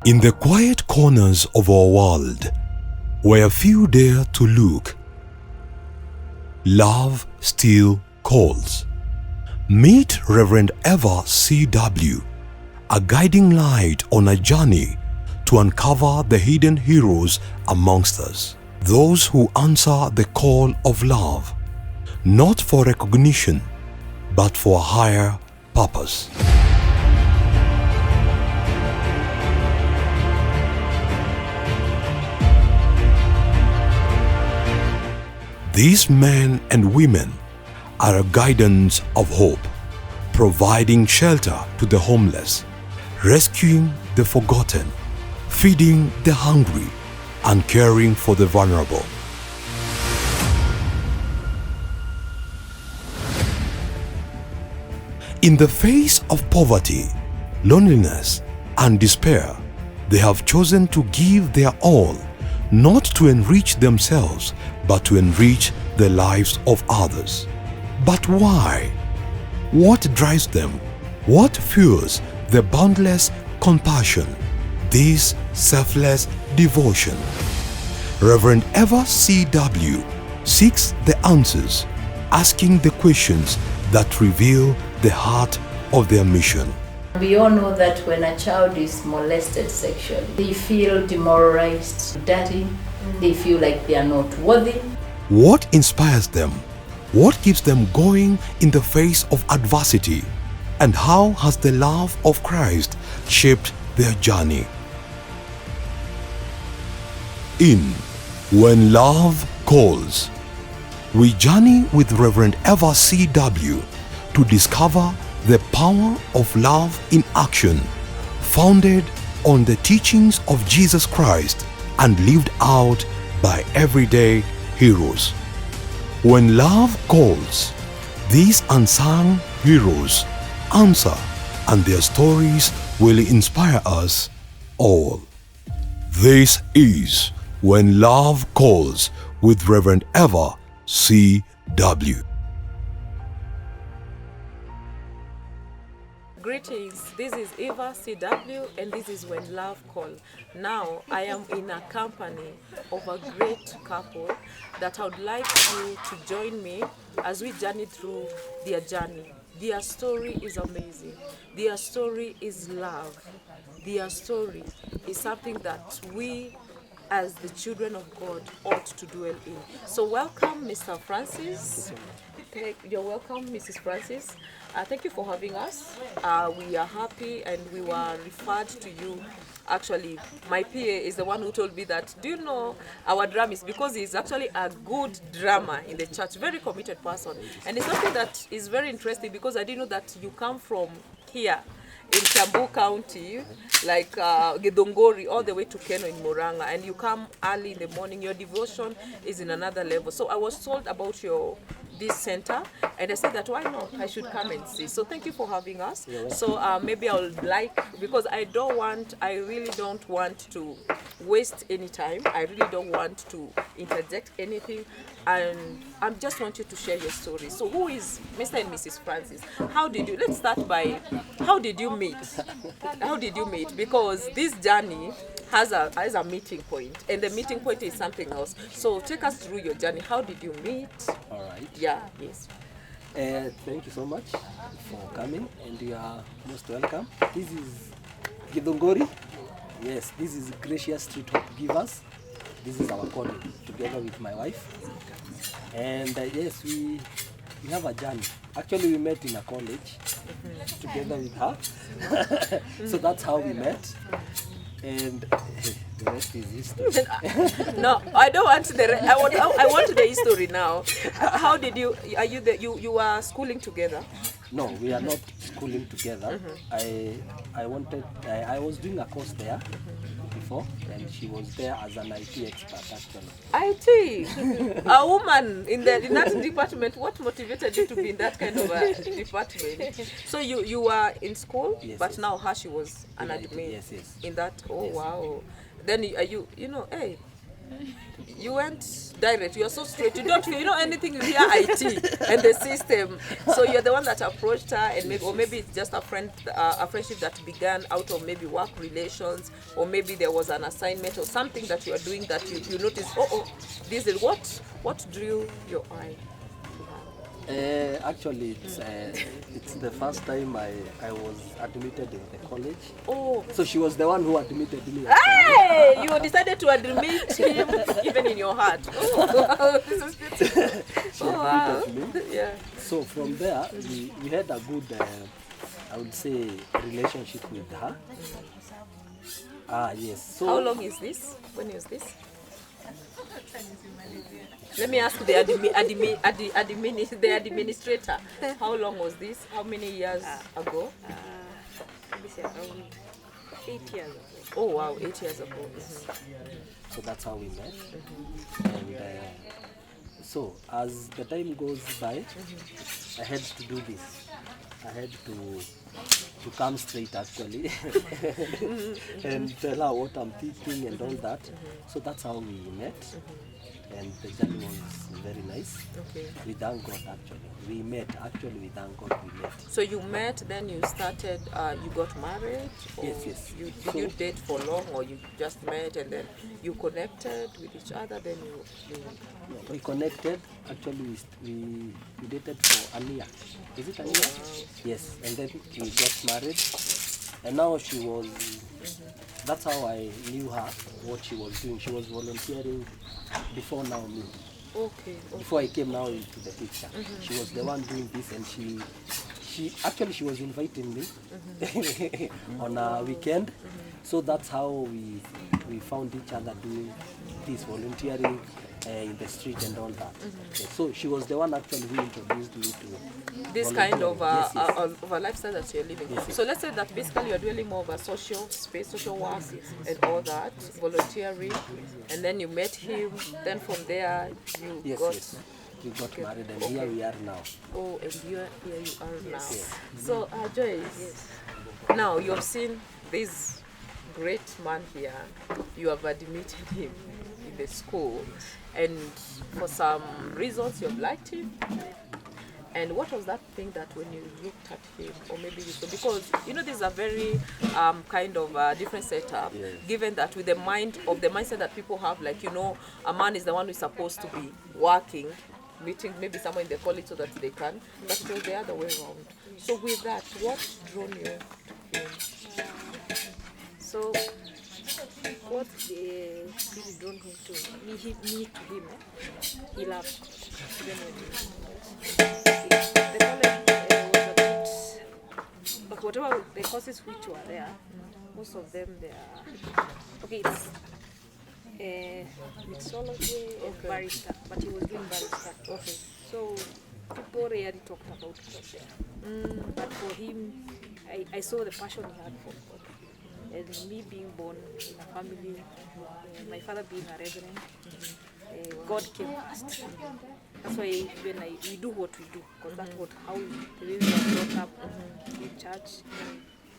In the quiet corners of our world, where few dare to look, love still calls. Meet Reverend Eva C.W., a guiding light on a journey to uncover the hidden heroes amongst us. Those who answer the call of love, not for recognition, but for a higher purpose. These men and women are a guidance of hope, providing shelter to the homeless, rescuing the forgotten, feeding the hungry, and caring for the vulnerable. In the face of poverty, loneliness, and despair, they have chosen to give their all, not to enrich themselves, but to enrich the lives of others. But why? What drives them? What fuels the boundless compassion, this selfless devotion? Reverend Eva C.W. seeks the answers, asking the questions that reveal the heart of their mission. We all know that when a child is molested sexually, they feel demoralized, dirty, they feel like they are not worthy. What inspires them? What keeps them going in the face of adversity? And how has the love of Christ shaped their journey? In When Love Calls, we journey with Reverend Eva C.W. to discover the power of love in action, founded on the teachings of Jesus Christ and lived out by everyday heroes. When love calls, these unsung heroes answer, and their stories will inspire us all. This is When Love Calls with Reverend Eva C.W. Greetings, this is Eva C.W. and this is When Love Calls. Now I am in a company of a great couple that I would like you to join me as we journey through their journey. Their story is amazing. Their story is love. Their story is something that we as the children of God ought to dwell in. So welcome Mr. Francis. You're welcome, Mrs. Francis. Thank you for having us. We are happy and we were referred to you. Actually, my PA is the one who told me that, do you know our drummer? Because he's actually a good drummer in the church, very committed person. And it's something that is very interesting because I didn't know that you come from here in Kiambu County, like Githunguri, all the way to Keno in Murang'a, and you come early in the morning. Your devotion is in another level. So I was told about this center, and I said that why not? I should come and see. So thank you for having us. So maybe I would like, because I really don't want to waste any time. I really don't want to interject anything, and I just want you to share your story. So who is Mr. and Mrs. Francis? Let's start by, how did you meet? How did you meet? Because this journey has a meeting point, and the meeting point is something else. So take us through your journey. How did you meet? All right. Yeah, yes. Thank you so much for coming, and you are most welcome. This is Githunguri. Yes, this is Gracious Street Hope Givers. This is our calling, together with my wife. And yes, we have a journey. Actually, we met in a college together with her. So that's how we met. And the rest is history. No, I don't want I want the history now. How did you? You were schooling together? No, we are not schooling together. I was doing a course there before, and she was there as an IT expert actually. IT, a woman in that department. What motivated you to be in that kind of a department? So you were in school, yes, but yes. now she was an admin. Yes, yes. In that. Oh yes. Wow. Then you know, hey, You went direct. You're so straight. You don't know anything. You hear IT and the system. So you're the one that approached her, and maybe it's just a friendship that began out of maybe work relations, or maybe there was an assignment or something that you are doing that you notice. This is what drew your eye to her. Actually, it's the first time I was admitted in the college. Oh. So she was the one who admitted me. Hey, you decided to admit him even in your heart. Oh, this is beautiful. She admitted me. Yeah. So from there, we had a good, I would say, relationship with her. Yes. So How long is this? When is this? Let me ask the administrator. How long was this? How many years ago? This is around 8 years ago. Oh wow, 8 years ago. So that's how we met. And so as the time goes by, I had to do this. I had to come straight actually and tell her what I'm thinking and all that. So that's how we met. And the journey was very nice. Okay. We thank God actually. We met actually. We thank God we met. So you met, then you started. You got married. Or Yes. Did you date for long, or you just met and then you connected with each other? Then you We connected. Actually, we dated for a year. Is it a year? Yes. And then we got married. And now she was. That's how I knew her. What she was doing. She was volunteering before now me. Okay. Before I came now into the picture. She was the one doing this, and she was inviting me on a weekend. So that's how we found each other doing this volunteering in the street and all that. Yeah, so she was the one actually who introduced me to This kind of volunteering. of a lifestyle that you're living. Yes. So let's say that basically you're doing more of a social space, social work, and all that, volunteering, and then you met him. Then from there you Yes, got. yes. We got married, and here we are now. Oh, and here you are now. Yes. So, Joyce, now you have seen this great man here. You have admitted him in the school, and for some reasons you have liked him. And what was that thing that when you looked at him, or maybe you saw, because this is a very kind of different setup, Yes. given that with the mindset that people have, like a man is the one who is supposed to be working, meeting maybe someone in the college so that they can, but it was the other way around. So with that, what drew you to him? So what really drawn him to me to him, he loved God. Even when the college was a bit, but whatever the courses which were there, most of them they are it's mixology and barista, but he was doing barista. Okay. So people rarely talked about God there. But for him, I saw the passion he had for God. And me being born in a family, my father being a reverend, God came first. That's why when we do what we do, because that's how the way we were brought up in church.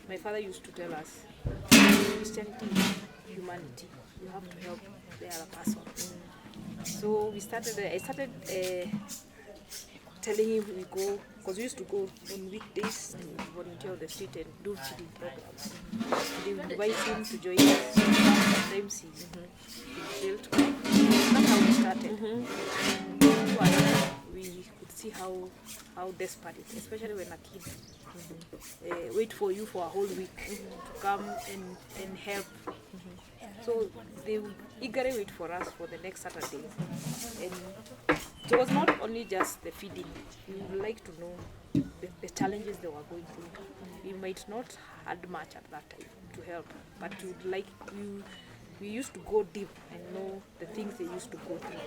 My father used to tell us, Christianity is humanity. You have to help the other person. So I started telling him we go, because we used to go on weekdays to volunteer on the street and do feeding programs. They would invite him to join us. Sometimes he failed to come. That's how we started. We could see how desperate it is, especially when a kid wait for you for a whole week to come and help. So they would eagerly wait for us for the next Saturday. And it was not only just the feeding. We would like to know the challenges they were going through. We might not had much at that time to help, but we used to go deep and know the things they used to go through.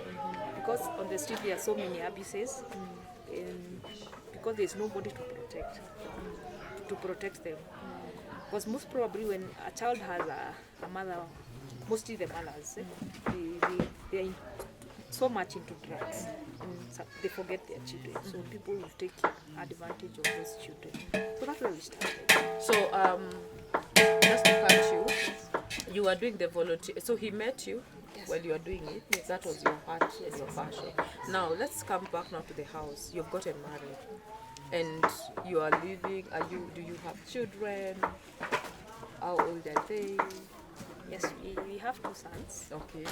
Because on the street there are so many abuses, and because there's nobody to protect them. Because most probably when a child has a mother, mostly the mothers, they are so much into drugs, and they forget their children. So people will take advantage of those children. So that's where we started. So just to catch you, you were doing the volunteer. So he met you while you are doing it. That was your heart and your passion. Now let's come back now to the house. You've gotten married, and you are living. Do you have children? How old are they? Yes, we have 2 sons. Okay,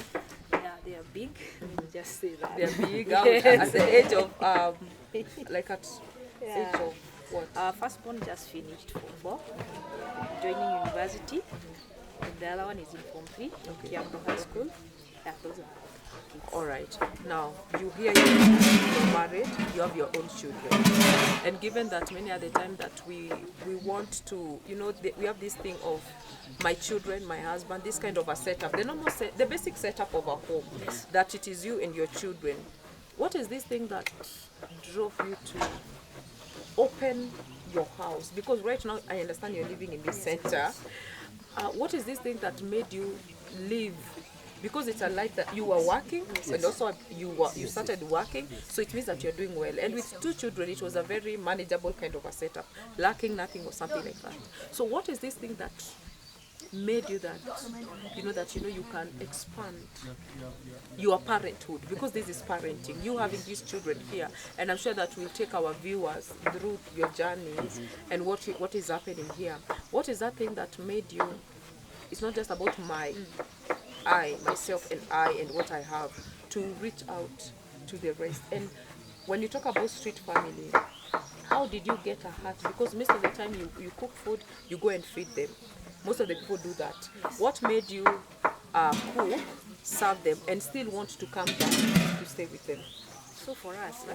Yeah, they are big. Just say that. they're big. At the age of like at age of what? Our firstborn just finished Form 4, joining university, and the other one is in Form 3, Kiambu High School. Yeah, those are kids. All right. Now, you're married, you have your own children. And given that many at the time that we want to, we have this thing of my children, my husband, this kind of a setup, the basic setup of a home, that it is you and your children. What is this thing that drove you to open your house? Because right now, I understand you're living in this center. What is this thing that made you live? Because it's a life that you were working, and also you started working, so it means that you're doing well. And with 2 children, it was a very manageable kind of a setup, lacking nothing or something like that. So what is this thing that made you that, you can expand your parenthood? Because this is parenting, you having these children here, and I'm sure that we'll take our viewers through your journey and what is happening here. What is that thing that made you, it's not just about myself and what I have, to reach out to the rest? And when you talk about street family, how did you get a heart? Because most of the time you cook food, you go and feed them. Most of the people do that. What made you cook, serve them, and still want to come back to stay with them? So for us,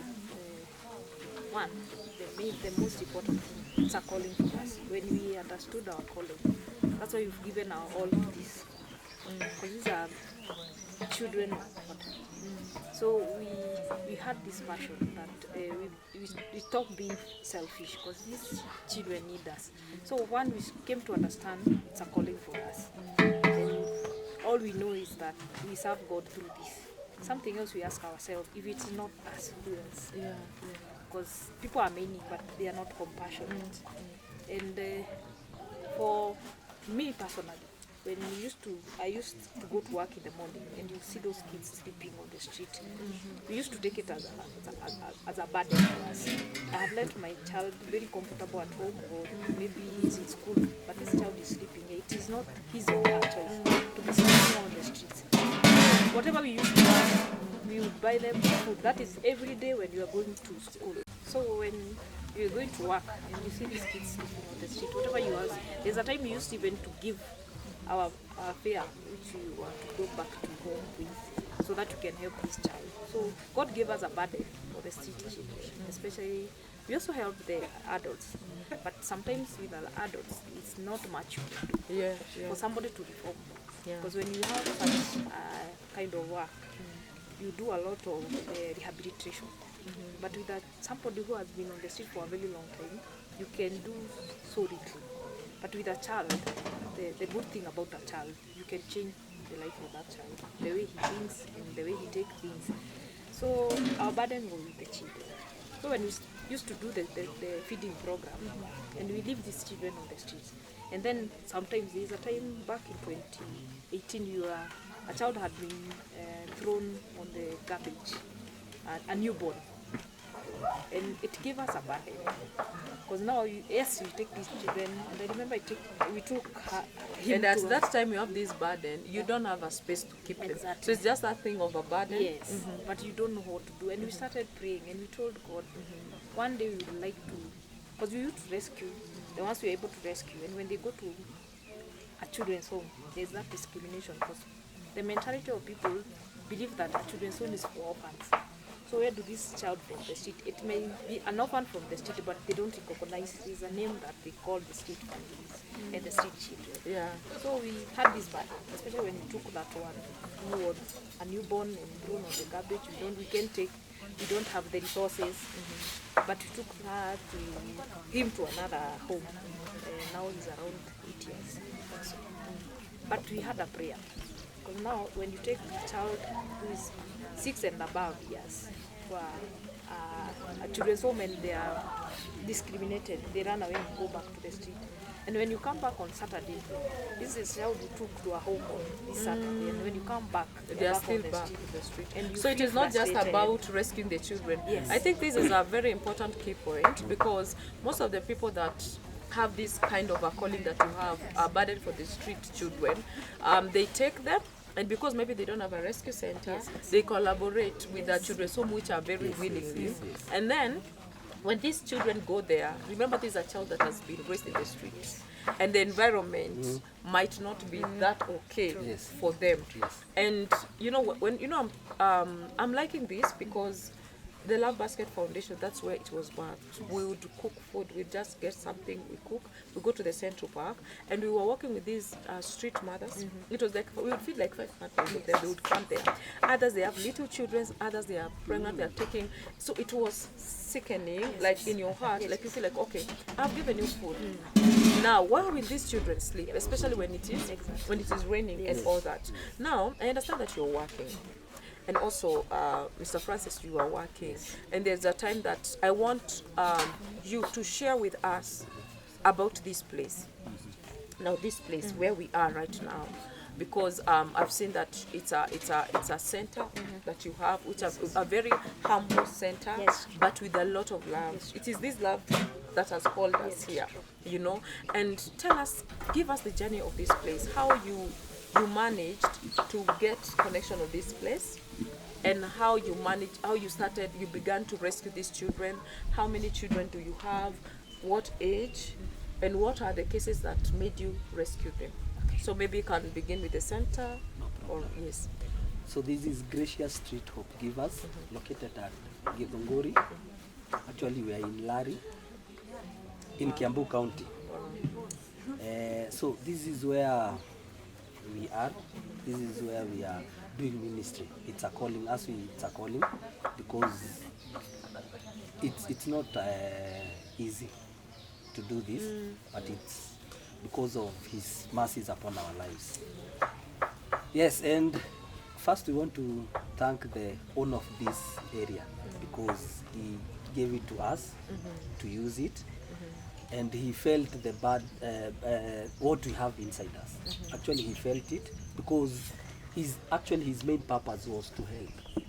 one, the most important thing, it's a calling for us. When we understood our calling, that's why we've given our all to this. Because these are children of God. So we had this passion that we stopped being selfish, because these children need us. So one, we came to understand it's a calling for us. And all we know is that we serve God through this. Something else we ask ourselves, if it's not us, who else? Because people are many, but they are not compassionate. And for me personally, when I used to go to work in the morning, and you see those kids sleeping on the street. We used to take it as a burden for us. I have left my child very comfortable at home, or maybe he's in school, but this child is sleeping. It is not his or her choice to be sleeping on the streets. Whatever we used to buy, we would buy them food. That is every day when you are going to school. So when you're going to work and you see these kids sleeping on the street, whatever you ask, there's a time we used even to give our fare, which we want to go back to home with, so that we can help this child. So God gave us a burden for the street children, especially. We also help the adults, but sometimes with the adults, it's not much for somebody to reform. Because when you have such kind of work, you do a lot of rehabilitation. But with somebody who has been on the street for a very long time, you can do so little. But with a child, the good thing about a child, you can change the life of that child, the way he thinks and the way he takes things. So our burden was with the children. So when we used to do the feeding program, and we leave these children on the streets, and then sometimes there's a time back in 2018, a child had been thrown on the garbage, a newborn. And it gave us a burden. Because now, you take these children, and I remember we took him. And at that time you have this burden, you don't have a space to keep them. So it's just that thing of a burden. Yes, but you don't know what to do. And we started praying, and we told God, one day we would like to, because we used to rescue, the ones we were able to rescue, and when they go to a children's home, there's that discrimination, because the mentality of people believe that a children's home is for orphans. So where do this child from the street? It may be an orphan from the street, but they don't recognize it. It's a name that they call the street families and the street children. So we had this battle, especially when we took that one who was a newborn and thrown on the garbage. We don't have the resources, but we took him to another home. Now he's around 8 years. But we had a prayer. Because now when you take a child who is 6 and above years for a children's home and they are discriminated, they run away and go back to the street. And when you come back on Saturday, this is how you took to a home on this Saturday. And when you come back, They are back still on the back street. in the street. And you So it feel is not just frustrated. about rescuing the children. Yes. I think this is a very important key point, because most of the people that have this kind of a calling that you have, are burdened for the street children, they take them, and because maybe they don't have a rescue center, they collaborate with the children, some which are very willingly. And then when these children go there, remember, this is a child that has been raised in the streets, and the environment might not be that okay for them. And you know, when you know, I'm liking this because the Love Basket Foundation, that's where it was birthed. We would cook food, we just get something, we cook, we go to the Central Park, and we were working with these street mothers. It was like, we would feed like 500 of them, they would come there. Others, they have little children, others, they are pregnant, they are taking, so it was sickening, like in your heart, like you feel like, okay, I've given you food. Now, where will these children sleep, especially when it is raining and all that? Now, I understand that you're working. And also, Mr. Francis, you are working. And there's a time that I want you to share with us about this place. Now, this place where we are right now, because I've seen that it's a center that you have, which is a very humble center, but with a lot of love. It is this love that has called us here, you know. And tell us, give us the journey of this place, how you managed to get connection of this place, and how you began to rescue these children. How many children do you have? What age? And what are the cases that made you rescue them? So maybe you can begin with the center, or yes. So this is Gracious Street Hope Givers, located at Githunguri. Actually, we are in Lari, in Kiambu County. So this is where we are. This is where we are doing ministry. It's a calling, it's a calling, because it's not easy to do this, but it's because of His mercies upon our lives. Yes, and first we want to thank the owner of this area, because he gave it to us to use it, and he felt the what we have inside us. Actually, he felt it, because his main purpose was to help.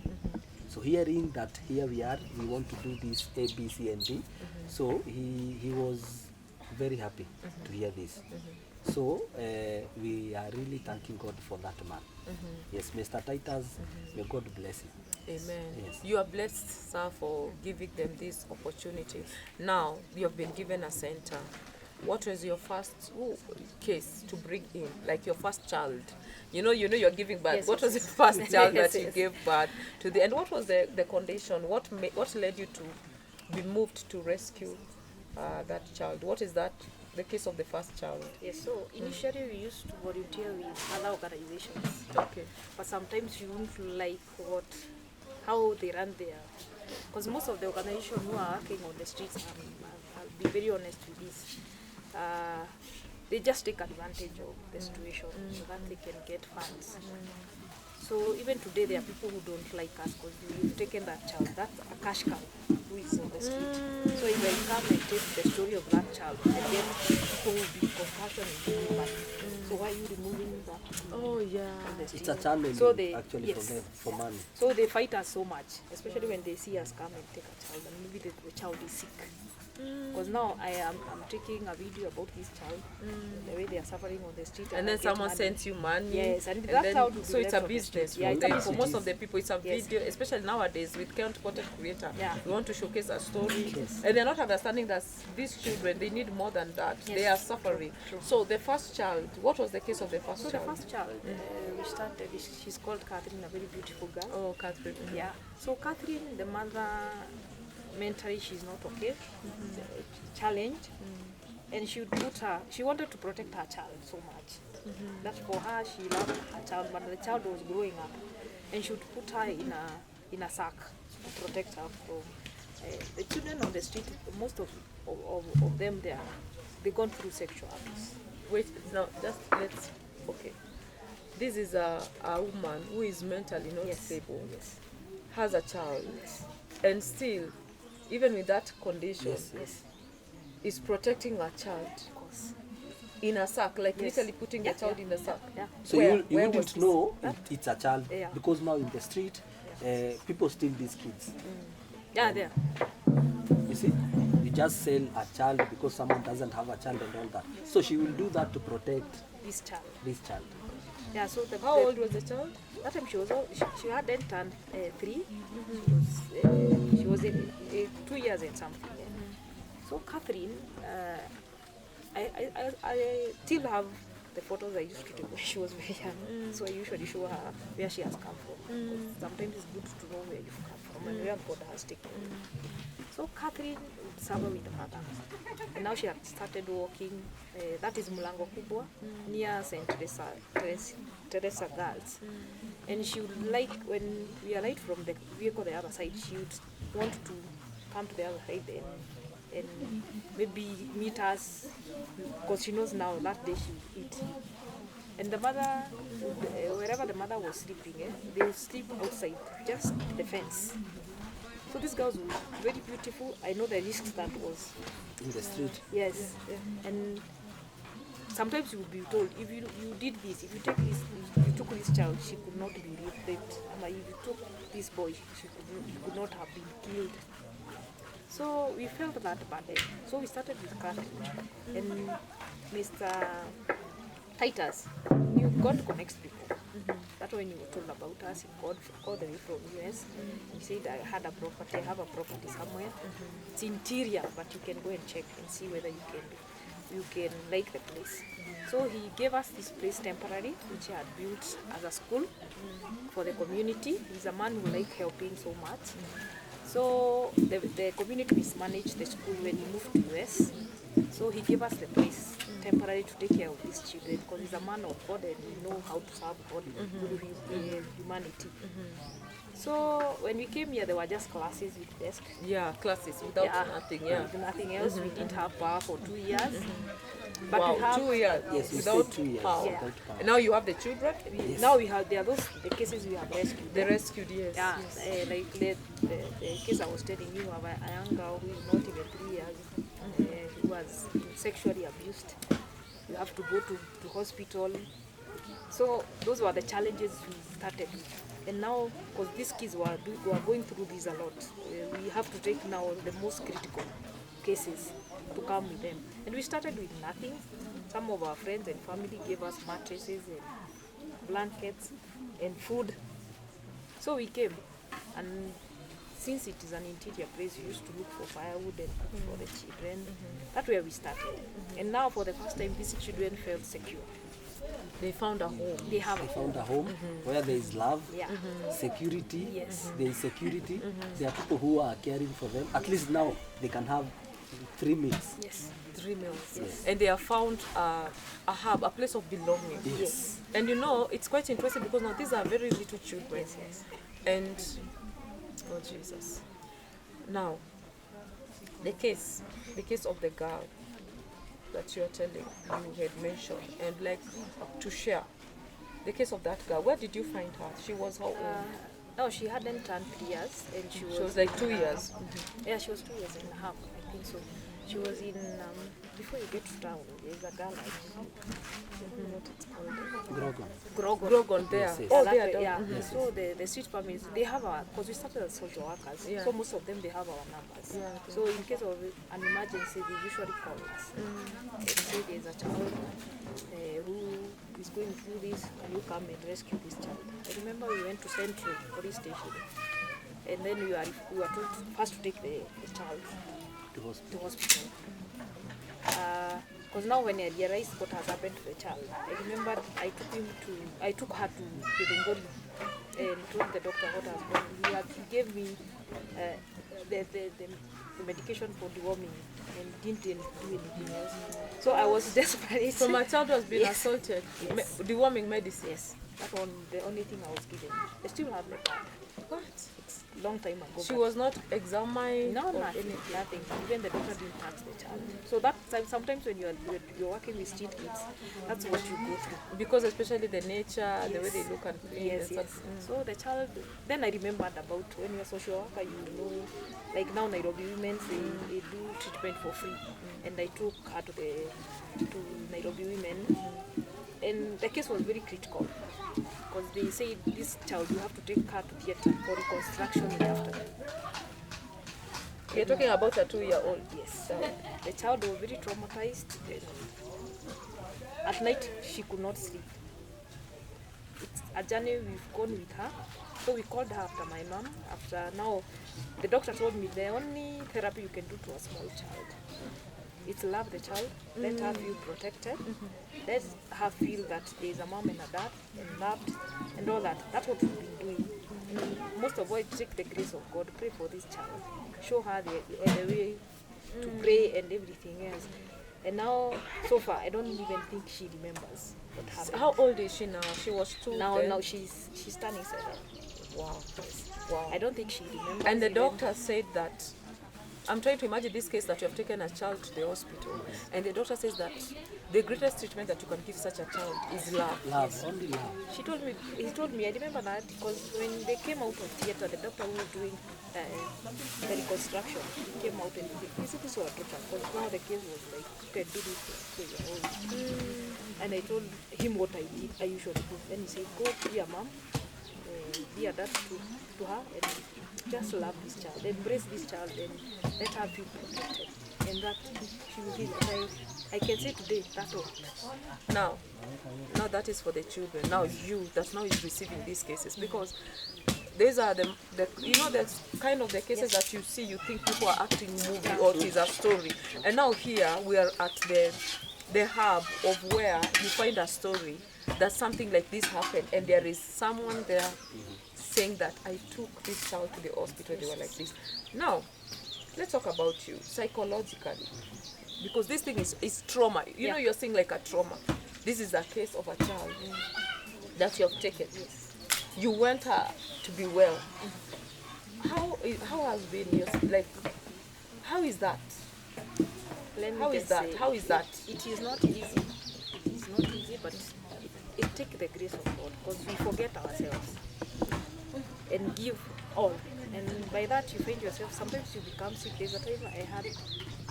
So hearing that here we are, we want to do this A, B, C, and D. So he was very happy to hear this. So we are really thanking God for that man. Yes, Mr. Titus, may God bless him. Amen. Yes. You are blessed, sir, for giving them this opportunity. Now, you have been given a center. What was your first case to bring in, like your first child? You know you're giving birth. What was the first child that you gave birth to? And what was the condition? What led you to be moved to rescue that child? What is that? The case of the first child. Yes, so initially we used to volunteer with other organizations. Okay. But sometimes you won't like how they run their, because most of the organizations who are working on the streets, I'll be very honest with this, they just take advantage of the situation so that they can get funds. So even today there are people who don't like us because we've taken that child. That's a cash cow who is on the street. So if I come and take the story of that child, again people will be compassionate and give me money. So why are you removing that? Oh yeah. It's a challenge, So they, actually, for them, for money. So they fight us so much, especially when they see us come and take a child, and maybe the child is sick. Because now I'm taking a video about this child, the way they are suffering on the street. And then someone sends you money. Yes, and that child will be so it's a left on the business street. Yeah, for it's a them. For business. most of the people, it's a video, especially nowadays with content creator. Yeah. We want to showcase a story, and they're not understanding that these children, they need more than that. Yes. They are suffering. True. So the first child, what was the case of the first So child? the first child, we started, she's called Catherine, a very beautiful girl. Oh, Catherine. Yeah. So Catherine, the mother, mentally she's not okay, challenged, and she wanted to protect her child so much. That for her, she loved her child, but the child was growing up, and she would put her in a sack to protect her from the children on the street. Most of them, they've gone through sexual abuse. Wait, now okay. This is a woman who is mentally not stable, has a child, and still, even with that condition, is protecting her child. Of course. In a sack, like Yes. literally putting the child in the sack. Yeah. So Where? you Where was wouldn't this? know it's a child Yeah. because now in the street, people steal these kids. Yeah, there. You see, you just sell a child because someone doesn't have a child and all that. So she will do that to protect This child. this child. Yeah, so How old was the child? that time she was she hadn't turned 3. She was in 2 years and something. Yeah. So Catherine, I still have the photos I used to take when she was very young. So I usually show her where she has come from. 'Cause sometimes it's good to know where you've come from and where God has taken you. So Catherine would suffer with the mother. And now she had started walking, that is Mulango Kubwa, near St. Teresa Girls. And she would like, when we alight from the vehicle the other side, she would want to come to the other side and maybe meet us, because she knows now that day she would eat. And the mother, wherever the mother was sleeping, they would sleep outside, just the fence. So these girls were very beautiful. I know the risks that was. In the street. Yes. And sometimes you would be told, if you did this, if you take this, if you took this child, she could not be raped. And if you took this boy, he could not have been killed. So we felt that bad. So we started with Catherine. And Mr. Titus, you got to connect people. That's when you were told about us. He called all the way from US. He said, I have a property somewhere. It's interior, but you can go and check and see whether you can like the place. So he gave us this place temporary, which he had built as a school for the community. He's a man who likes helping so much. So the community mismanaged the school when he moved to US. So he gave us the place temporary to take care of these children, because he's a man of God and he knows how to serve God with humanity. So when we came here, there were just classes with desks. Yeah, classes without nothing. Yeah. With nothing else. We didn't have power for 2 years. But Wow, we have 2 years Yes, we without stayed 2 years power. Yeah. without power. And now you have the children. now we have there are the cases we have rescued. The rescued, yes. Yeah, yes. like the case I was telling you of a young girl who is not even 3 years, who was sexually abused. You have to go to hospital. So those were the challenges we started with. And now, because these kids were going through this a lot, we have to take now the most critical cases to come with them. And we started with nothing. Some of our friends and family gave us mattresses and blankets and food. So we came, and since it is an interior place, we used to look for firewood and cook for the children. That's where we started. And now for the first time, these children felt secure. They found a home. They have They found a home where there is love, Yeah. security. Yes. There is security. There are people who are caring for them. At least now they can have 3 meals. Yes. 3 meals. Yes. And they have found a hub, a place of belonging. Yes. And you know, it's quite interesting because now these are very little children. Yes. And, oh Jesus. Now, the case of the girl that you are telling, you had mentioned, and like to share the case of that girl. Where did you find her? She was how old? No, she hadn't turned 3 years, and she She was like 2 years. Yeah, she was 2 years and a half, I think so. She was in, before you get to town, there's a girl like, what it's called? Grogon. There. Yes, yes. Oh, that there. way, yeah. Yes, So the street families, they have our, because we started as social workers, Yeah. so most of them, they have our numbers. Yeah. So in case of an emergency, they usually call us and say there's a child who is going through this, can you come and rescue this child? I remember we went to Central Police Station, and then we were told first to take the child to hospital. Because now when I realized what has happened to the child, I remember I took her to Kidongori and told the doctor what has happened. He gave me the medication for deworming and didn't do anything else. So I was desperate. So my child was being Yes. assaulted. Yes. Deworming medicine. Yes. That one, the only thing I was given. I still have the card. What? It's a long time ago. She but was not examined? no, or nothing, anything? nothing. Even the doctor didn't touch the child. So that sometimes when you're working with street kids, that's what you go through. Because especially the nature, the way Yes. they look and play. Yes, and yes. stuff. So the child, then I remembered about when you're a social worker, you know, like now Nairobi Women's, they do treatment for free. And I took her to Nairobi Women, and the case was very critical because they said this child, you have to take her to theatre for reconstruction in the afternoon. You're talking about a 2-year-old? Yes. The child was very traumatized. And at night, she could not sleep. It's a journey we've gone with her. So we called her after my mom. After now, the doctor told me the only therapy you can do to a small child is love the child, let her feel protected, let her feel that there is a mom and a dad and loved and all that. That's what we've been doing. Most of all, take the grace of God, pray for this child, show her the way to pray and everything else. And now, so far, I don't even think she remembers what happened. How old is she now? She was 2 Now, then? now she's turning 7. Wow. Yes. Wow. I don't think she remembers. And the even- doctor said that, I'm trying to imagine this case that you have taken a child to the hospital, and the doctor says that the greatest treatment that you can give such a child is love. Love, only love. He told me, I remember that because when they came out of theatre, the doctor who was doing the reconstruction, he came out and he said this was a torture because now the case was like, you can do this for your own. And I told him what I did, I usually do. Then he said, go be a mom, be a dad to her, and just love this child, embrace this child, and let her feel protected. And that she will feel that I can say today, that worked. Now that is for the children. Now you, that now is receiving these cases, because these are the you know, that's kind of the cases that you see, you think people are acting movie or it is a story. And now here we are at the hub of where you find a story that something like this happened, and there is someone there saying that I took this child to the hospital, they were like this. Now, let's talk about you psychologically, because this thing is trauma. You know, you're saying like a trauma. This is a case of a child that you have taken. You want her to be well. How has been your, like, how is that? Let me How is just that? say, How is that? It is not easy. It is not easy, but it takes the grace of God because we forget ourselves and give all. And by that, you find yourself, sometimes you become sick. There's a time I had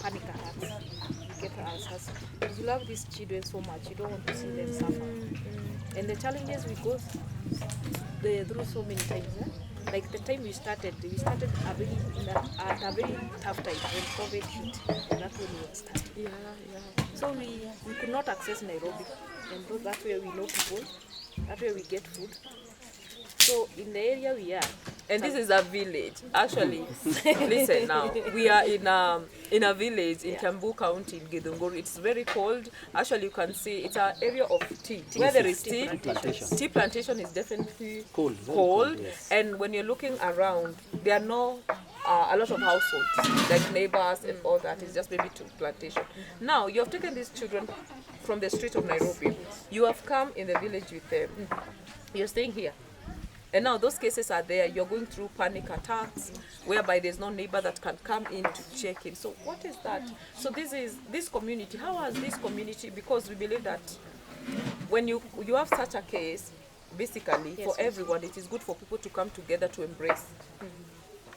panic attacks. You get ulcers. You love these children so much, you don't want to see them suffer. And the challenges we go through so many times. Like the time we started at a very tough time when COVID hit. That's when we were starting. Yeah. So we could not access Nairobi, and that's where we know people, that's where we get food. So in the area we are, And this is a village. Actually, listen now. We are in a village in Kiambu County, in Githunguri. It's very cold. Actually, you can see it's an area of tea. Where there is tea, tea plantation is definitely Cold, very cold. cold, yes. And when you're looking around, there are no a lot of households, like neighbors and all that. It's just maybe 2 plantation. Now, you have taken these children from the street of Nairobi. You have come in the village with them. You're staying here. And now those cases are there. You're going through panic attacks whereby there's no neighbor that can come in to check in. So what is that? So this community, how has this community, because we believe that when you have such a case, basically for everyone, it is good for people to come together to embrace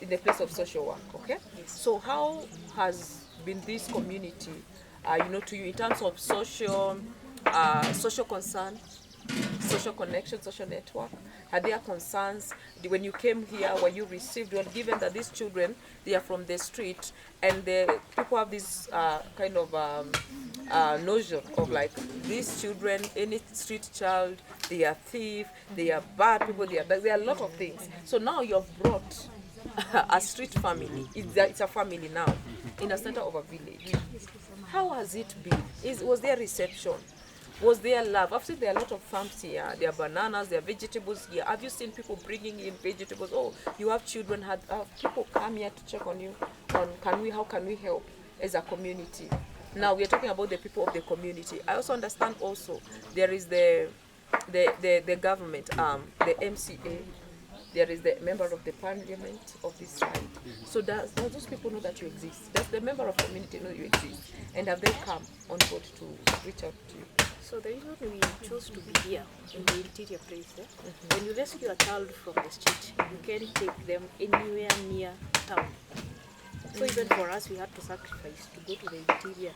in the place of social work, okay? So how has been this community, to you in terms of social concern, social connection, social network? Are there concerns? When you came here, were you received well, given that these children, they are from the street, and the people have this kind of notion of like, these children, any street child, they are thief, they are bad people, they are a lot of things. So now you have brought a street family. It's a family now in a center of a village. How has it been? Was there reception? Was there love? I've seen there are a lot of farms here. There are bananas, there are vegetables here. Have you seen people bringing in vegetables? Oh, you have children. Have people come here to check on you? How can we help as a community? Now we are talking about the people of the community. I also understand also there is the the government arm, the MCA. There is the member of the parliament of this side. So does those people know that you exist? Does the member of community know you exist? And have they come on board to reach out to you? So the reason we chose to be here in the interior place, when you rescue a child from the street, you can't take them anywhere near town. So even for us, we had to sacrifice to go to the interior.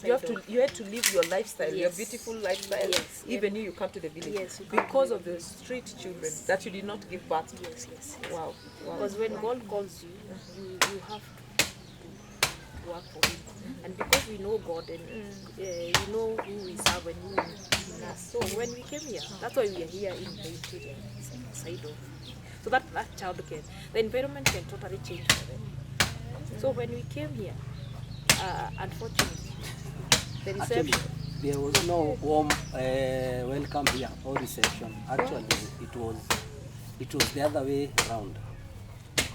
You had to live your lifestyle, your Yes. beautiful lifestyle. Yes. Even you come to the village. Yes, you come Because of the street children that you did not give birth to. Yes. Wow. Because when God calls you, you have to work for Him. And because we know God and we know who we serve and who we are. So when we came here, that's why we are here in the interior side of. So that child can, the environment can totally change for them. So when we came here, unfortunately, the Actually, reception. there was no warm welcome here or reception. Actually, it was the other way around.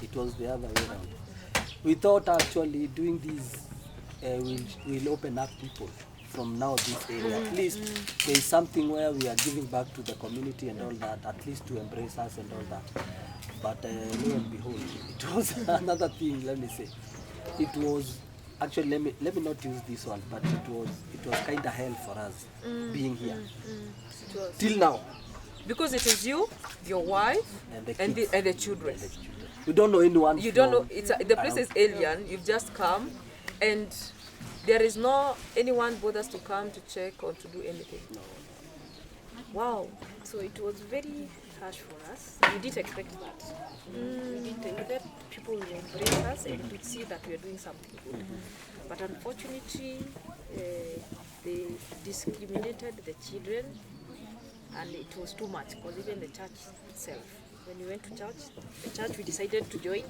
It was the other way around. We thought actually doing this will open up people from now this area. At least there is something where we are giving back to the community and all that, at least to embrace us and all that. But lo and behold, it was another thing, let me say. It was actually, let me not use this one, but it was kind of hell for us being here It was. till now. Because it is you, your wife, And the and kids. the children. We don't know anyone. You don't know, from the place around. is alien, you've just come, and there is no anyone bothers to come to check or to do anything. No. Wow. So it was very harsh for us. We didn't expect that. We didn't let people embrace us and to see that we are doing something good. But unfortunately, they discriminated the children, and it was too much because even the church itself, when we went to church, the church we decided to join.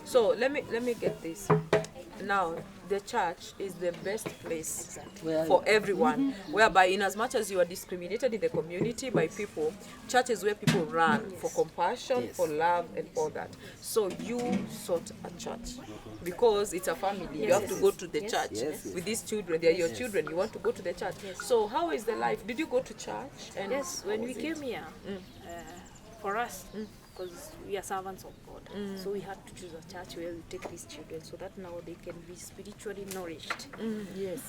So let me get this. Now the church is the best place Where- for everyone, whereby in as much as you are discriminated in the community by people, church is where people run for compassion, Yes. for love and all that. So you sought a church because it's a family. You have to go to the church Yes. with these children. They are your children. You want to go to the church. So how is the life? Did you go to church? And Yes, when how we was came it? here, for us, because we are servants of God, so we had to choose a church where we take these children so that now they can be spiritually nourished. Yes.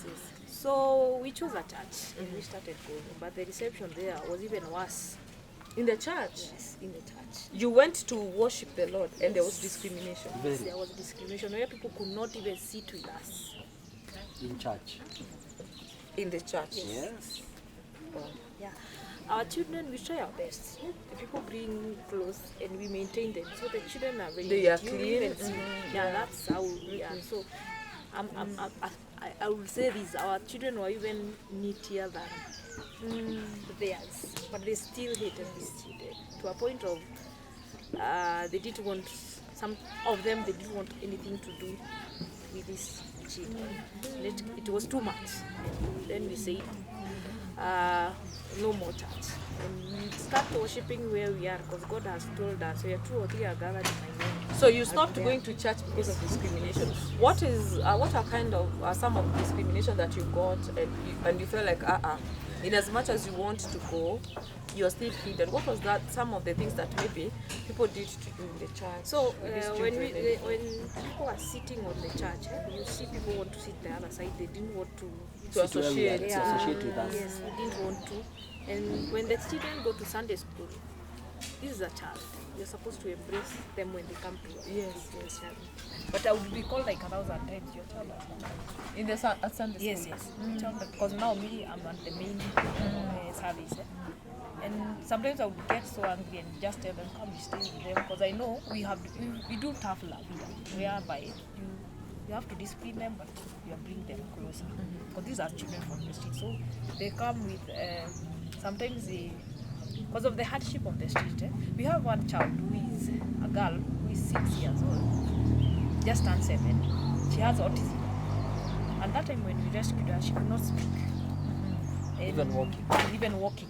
So we chose a church and we started going, but the reception there was even worse. In the church, Yes, in the church. you went to worship the Lord, and there was discrimination. Very There was discrimination where people could not even sit with us. in church. In the church. Yes. Yeah. Our children, we try our best. The people bring clothes and we maintain them. So the children are very They are neat. You clean. even see. Yeah, that's how we are. So I will say this, our children were even neater than theirs. But they still hated these children. To a point of they didn't want, some of them, they didn't want anything to do with these children. It was too much. Then we said, no more church. And we start worshiping where we are because God has told us where 2 or 3 are gathered in my name. So you stopped going to church because of discrimination. What are kind of some of the discrimination that you got and you felt like in as much as you want to go, you are still hindered? What was that? Some of the things that maybe people did to you in the church. So with these when children? when people are sitting on the church, you see people want to sit the other side. They didn't want to To associate. To associate with us. Yes, we didn't want to. And when the children go to Sunday school, this is a child. You're supposed to embrace them when they come to us. Yes. But I would be called like 1,000 times your child. In the at Sunday school. Yes. Child, because now me, I'm on the main service. And sometimes I would get so angry and just tell them, come, you stay with them. Because I know we do tough love here, whereby you have to discipline them, but you bring them closer. Because these are children from the street. So they come with, sometimes because of the hardship on the street. We have one child who is a girl who is 6 years old, just turned 7. She has autism. And that time when we rescued her, she could not speak. Even walking. Even walking.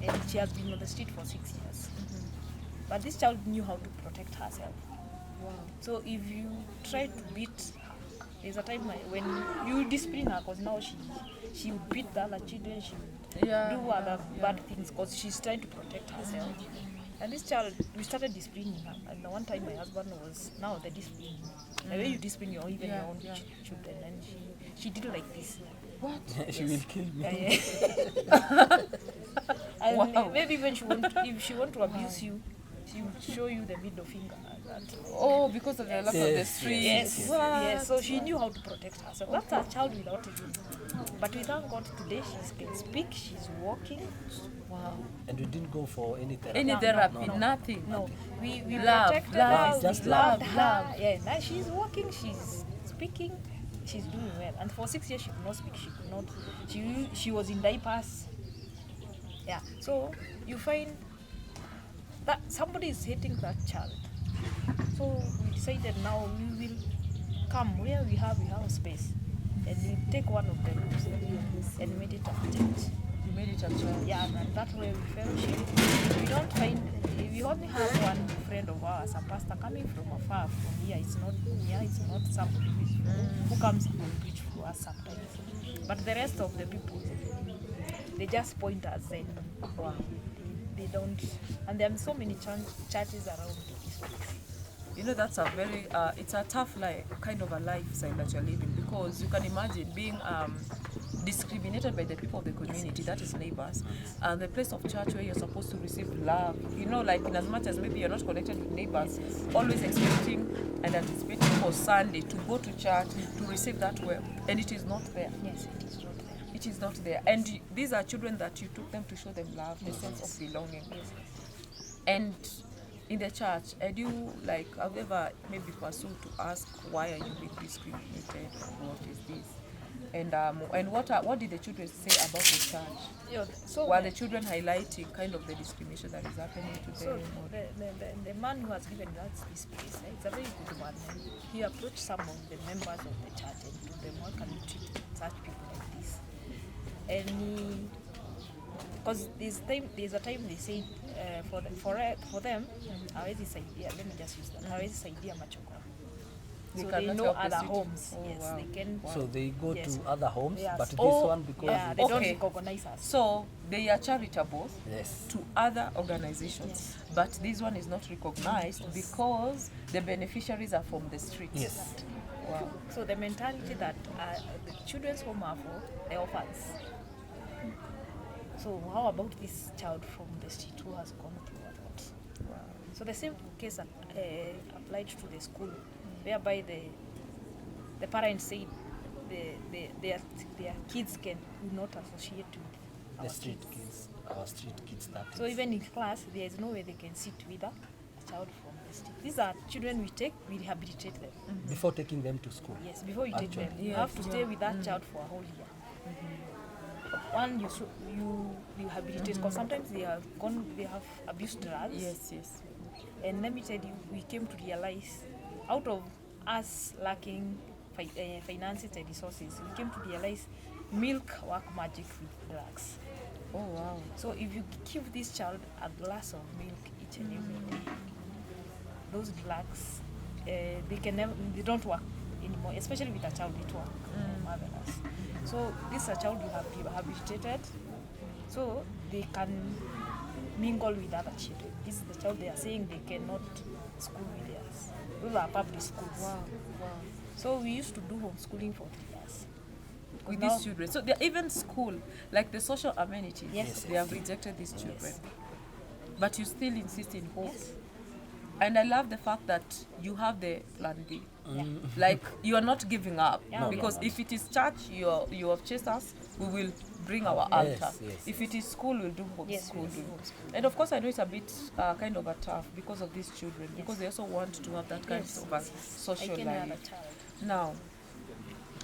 And she has been on the street for 6 years. But this child knew how to protect herself. Wow. So if you try to beat her, there's a time when you discipline her because now she would beat the other children, she would do other bad things because she's trying to protect herself. And this child, we started disciplining her. And the one time my husband was, now the discipline. The way you discipline your own children. And she did like this. What? She will kill me. And Wow. maybe when if she want to abuse you, she will show you the middle finger like that. Oh, because of the love of the Yes, street. Yes, What? yes. So she knew how to protect herself. That's a child without a dream. But we thank God today she can speak, she's walking. Wow. And we didn't go for any therapy. Any No, therapy, no. nothing. No, we Love, protected love, her, just we love, loved her. love. Yeah, now she's walking, she's speaking, she's doing well. And for 6 years she could not speak, she could not. She was in diapers. Yeah. So you find that somebody is hating that child. So we decided now we will come where we have space, and we take one of the rooms and made it a church. You made it a child. Yeah, and that way we fellowship. We don't find, we only have one friend of ours, a pastor coming from afar from here. It's not here, it's not somebody who comes and preach for us sometimes. But the rest of the people, they just point us and they don't. And there are so many churches around this place. You know, that's a very, it's a tough kind of a lifestyle that you're living, because you can imagine being discriminated by the people of the community, that is neighbors, and the place of church where you're supposed to receive love. You know, like in as much as maybe you're not connected with neighbors, always expecting and anticipating for Sunday to go to church to receive that word, and it is not there. Yes, it is not there. It is not there. And these are children that you took them to show them love, the sense of belonging. And in the church, have you have ever maybe pursued to ask why are you being discriminated? What is this? And what did the children say about the church? Yeah, so Were the children highlighting kind of the discrimination that is happening to So them? the man who has given us this place, it's a very good one. He approached some of the members of the church and told them, how can you treat such people like this? And because there's a time they say for them, hawezi saidia. Let me just use that. Hawezi saidia machoko. They So cannot they know help the other city. homes. Oh, Yes, wow. they can. So they go Yes. to other homes, Yes. but this Oh, one because Yeah, they don't Okay. recognize us. So they are charitable yes. to other organizations, Yes. but this one is not recognized because the beneficiaries are from the streets. Yes. Wow. So the mentality that the children's home are for the orphans. So how about this child from the street who has gone through a lot? Wow. So the same case applied to the school, whereby the parents said their kids will not associate with The our street kids. kids, our street kids. That So is. even in class, there is no way they can sit with a child from the street. These are children we rehabilitate them. Before taking them to school. Yes, before you take them, Actually. you Yes, have to stay yeah. with that child for a whole year. One, you rehabilitate because sometimes they have abused drugs. Yes. And let me tell you, we came to realize, out of us lacking finances and resources, we came to realize milk work magic with drugs. Oh wow. So if you give this child a glass of milk each and every day, those drugs, they don't work anymore, especially with a child, it work marvelous. So this is a child you have rehabilitated, so they can mingle with other children. This is the child they are saying they cannot school with us. Those are public schools. Wow. So we used to do homeschooling for 3 years. With Now- these children, so they're even school, like the social amenities, Yes. they have rejected these children, Yes. but you still insist in hope. Yes. And I love the fact that you have the plan B. Yeah. Like you are not giving up, Yeah, because yeah. if it is church, you have chased us, we will bring our Yes, altar. yes. If it is school, we'll do Yes, we'll do homeschooling. homeschooling. And of course, I know it's a bit kind of a tough because of these children, because they also want to have that kind Yes, of a yes. social I can have a life. child. Now,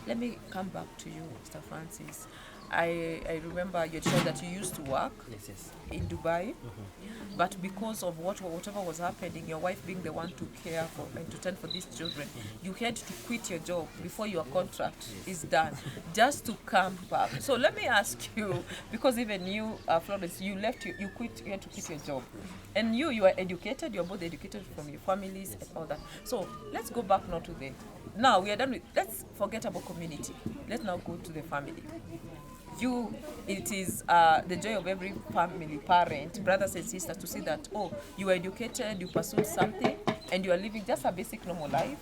let me come back to you, Mr. Francis. I remember you said that you used to work Yes. in Dubai, but because of whatever was happening, your wife being the one to care for and to tend for these children, you had to quit your job before your contract is done, just to come back. So let me ask you, because even you, Florence, you had to quit your job, and you are educated, you're both educated from your families and all that. So let's go back now we are done with, let's forget about community. Let's now go to the family. it is the joy of every family parent, brothers and sisters, to see that, oh, you are educated, you pursued something, and you are living just a basic normal life.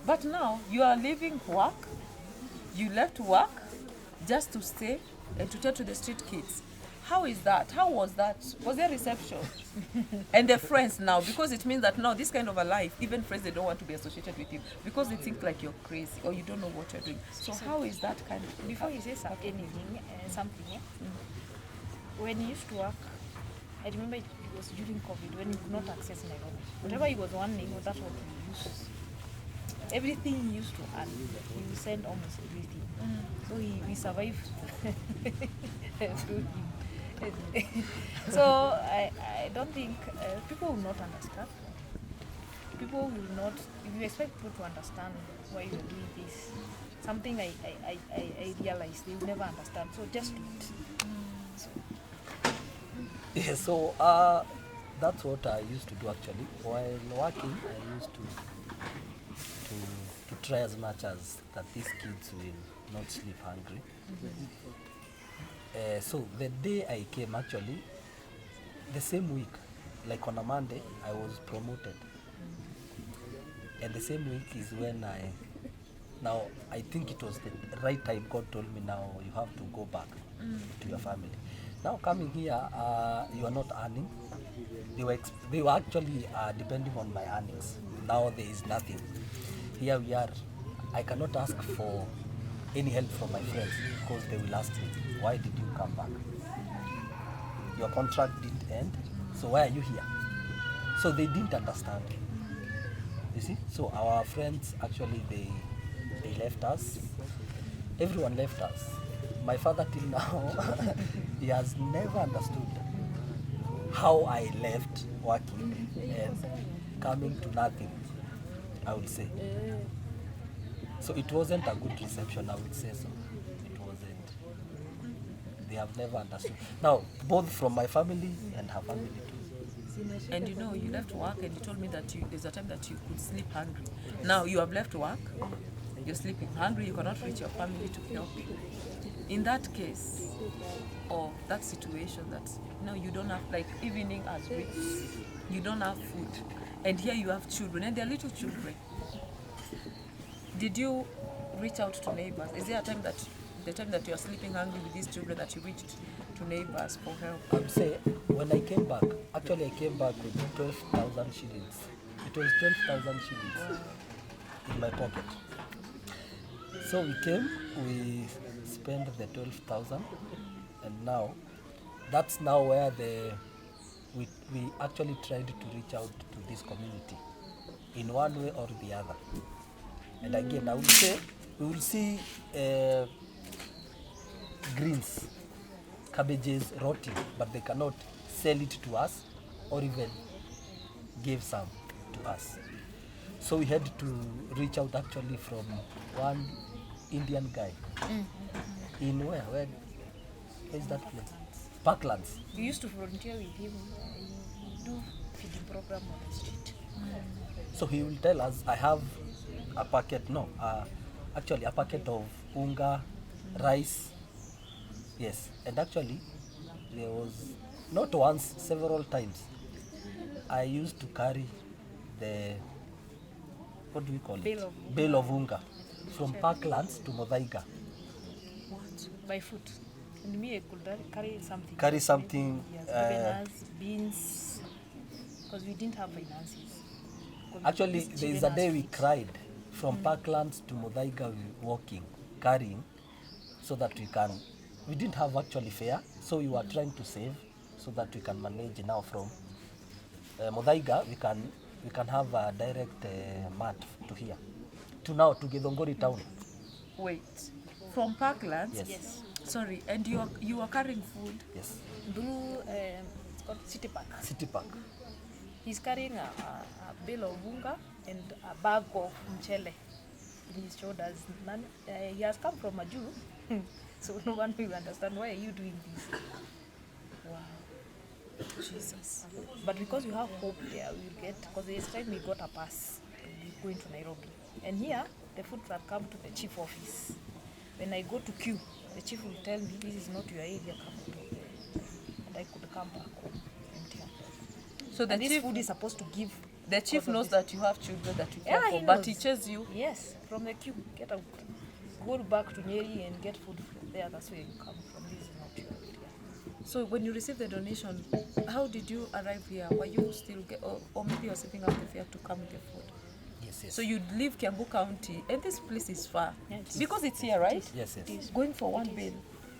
But now you are leaving work, you left work just to stay and to tell to the street kids. How is that? How was that? Was there reception? And the friends now, because it means that now this kind of a life, even friends, they don't want to be associated with you because they think like you're crazy or you don't know what you're doing. So how is that kind of... Before you say anything, when he used to work, I remember it was during COVID when he could not access Nairobi. Whatever he was wanting, that's what he used. Everything he used to earn, he would send almost everything. So we survived through him. So I don't think people will not understand. People will not, if you expect people to understand why you're doing this, something I realized they will never understand. So just do it. Yeah, so that's what I used to do actually. While working, I used to try as much as that these kids will not sleep hungry. So the day I came, actually, the same week, like on a Monday, I was promoted. And the same week is when now I think it was the right time God told me, now you have to go back to your family. Now coming here, you are not earning. They were actually depending on my earnings. Now there is nothing. Here we are. I cannot ask for any help from my friends because they will ask me, why did you come back? Your contract didn't end, so why are you here? So they didn't understand. You see? So our friends actually they left us. Everyone left us. My father till now he has never understood how I left working and coming to nothing, I would say. So it wasn't a good reception, I would say so. It wasn't. They have never understood. Now, both from my family and her family too. And you know, you left work and you told me that there's a time that you could sleep hungry. Now you have left work, you're sleeping hungry, you cannot reach your family to help you. In that case, or that situation that now you don't have, like evening has reached, you don't have food, and here you have children, and they're little children. Did you reach out to neighbors? Is there a time that the time that you're sleeping hungry with these children that you reached to neighbors for help? I would say when I came back, actually I came back with 12,000 shillings. It was 12,000 shillings in my pocket. So we came, we spent the 12,000, and now that's now where we actually tried to reach out to this community in one way or the other. And again, I would say we will see greens, cabbages rotting, but they cannot sell it to us or even give some to us. So we had to reach out actually from one Indian guy. In where is that place? Parklands. We used to volunteer with him. We do feeding program on the street. So he will tell us, I have a packet, actually a packet of unga, rice. Yes, and actually there was not once, several times. I used to carry the, what do we call it? Bale of unga from Parklands to Modaiga. What? By foot. And me, I could carry something. Carry something. Yes, bananas, beans, because we didn't have finances. Actually, there is a day we cried from Parklands to Modaiga, walking, carrying, so that we didn't have actually fare, so we were trying to save so that we can manage now from Modaiga, we can have a direct mat to here, to now to Githongori town. Wait, from Parklands? Yes. Yes. Sorry, and you are carrying food? Yes. Through, it's called City Park. City Park. He's carrying a bale of unga and a bag of mchele in his shoulders. He has come from a Jew, so no one will understand, why are you doing this? Wow. Jesus. But because you have hope there, we'll get, because this time we got a pass to be going to Nairobi. And here, the food that come to the chief office. When I go to queue, the chief will tell me, this is not your area, come out of there. And I could come back home and help. So the And this chief, food is supposed to give. the chief because of knows this. that you have children that you care Yeah, for, he but knows. he tells you. Yes, from the queue, get out. Go back to Nyeri and get food from there. That's where you come from. This is not your area. So when you received the donation, how did you arrive here? Were you still or maybe you're saving up the fare to come with the food? Yes, yes. So you leave Kiambu County, and this place is far Yeah, it is. because it's here, right? Yes, yes. It is. Going for one bill,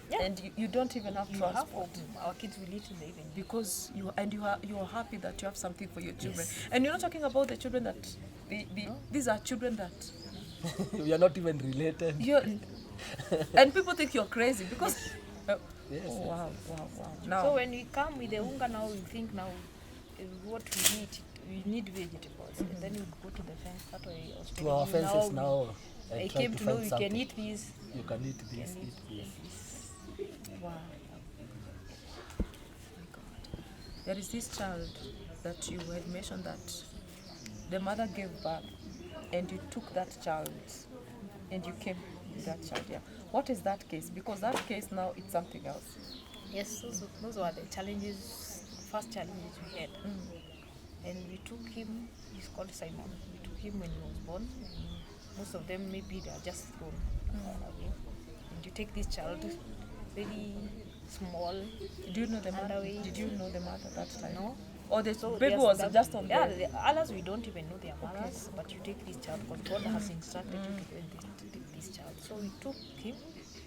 Yeah. and you don't even have You have transport. our kids will eat in the evening. Because you are happy that you have something for your children, and you're not talking about the children that these are children that We are not even related. you're, and people think you're crazy because Yes, oh, yes. wow. Now So when we come with the unga now, we think now what we need vegetables. And then we go to the fence that way. I was To telling our you fences now. I and try came to know find we something. can eat these. You can eat We this, can eat eat this. wow. My God. There is this child that you had mentioned that the mother gave birth, and you took that child, and you came with that child. Yeah. What is that case? Because that case now it's something else. Yes, those were the challenges, first challenges we had. And we took him, he's called Simon. We took him when he was born. And most of them maybe they are just thrown away. And you take this child, very small. Do you know the mother? Underway. Did you know the mother that time? No. Or the So baby yes, was that- just on yeah, the... the others we don't even know their mothers, but you take this child because God has instructed you to go and take this child. So we took him.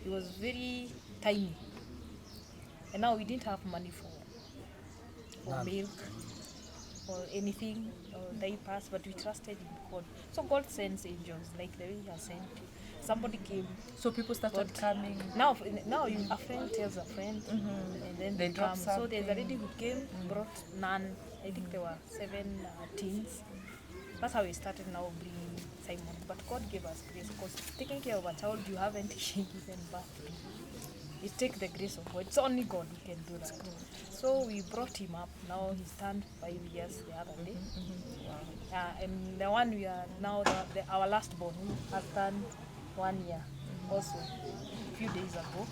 He was very tiny, and now we didn't have money for None. milk or anything or diapers, but we trusted in God. So God sends angels like the way He has sent. Somebody came. So people started But coming. Now a friend tells a friend, and then They they drop come. So there's a something. lady who came, brought none. I think there were 7 teens. That's how we started now bringing Simon. But God gave us grace because taking care of a child you haven't given birth to. It takes the grace of God. It's only God who can do that. So we brought him up. Now he's turned 5 years the other day. And the one we are now, our last born, who has turned 1 year. Also, a few days ago,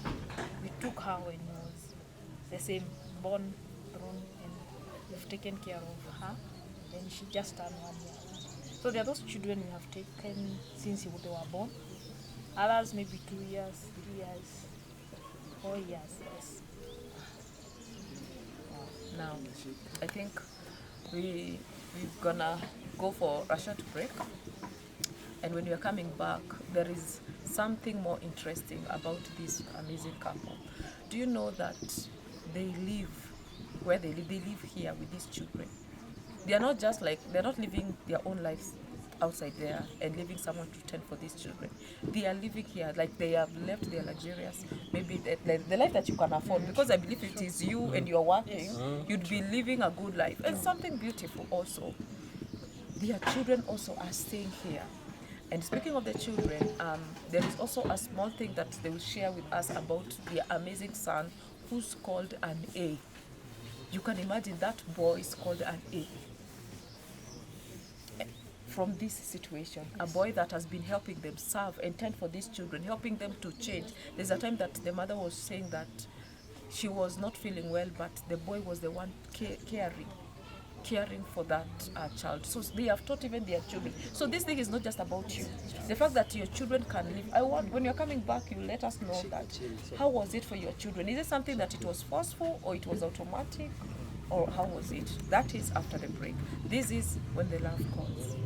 we took her when he was the same, born, grown, and we've taken care of her. And she just turned 1 year. So there are those children we have taken since they were born. Others maybe 2 years, 3 years, 4 years. Yes. Now, I think we're gonna go for a short break, and when we are coming back, there is something more interesting about this amazing couple. Do you know that they live where they live? They live here with these children. They are not just like, they're not living their own lives outside there and leaving someone to tend for these children. They are living here, like they have left their luxurious, maybe the life that you can afford, because I believe it is you and you're working, you'd be living a good life. And something beautiful also, their children also are staying here. And speaking of the children, there is also a small thing that they will share with us about their amazing son who's called an A. You can imagine that boy is called an A. From this situation, a boy that has been helping them serve and tend for these children, helping them to change. There's a time that the mother was saying that she was not feeling well, but the boy was the one caring for that child. So they have taught even their children. So this thing is not just about you. The fact that your children can live. I want, when you're coming back, you let us know that. How was it for your children? Is it something that it was forceful or it was automatic? Or how was it? That is after the break. This is When the Love Calls.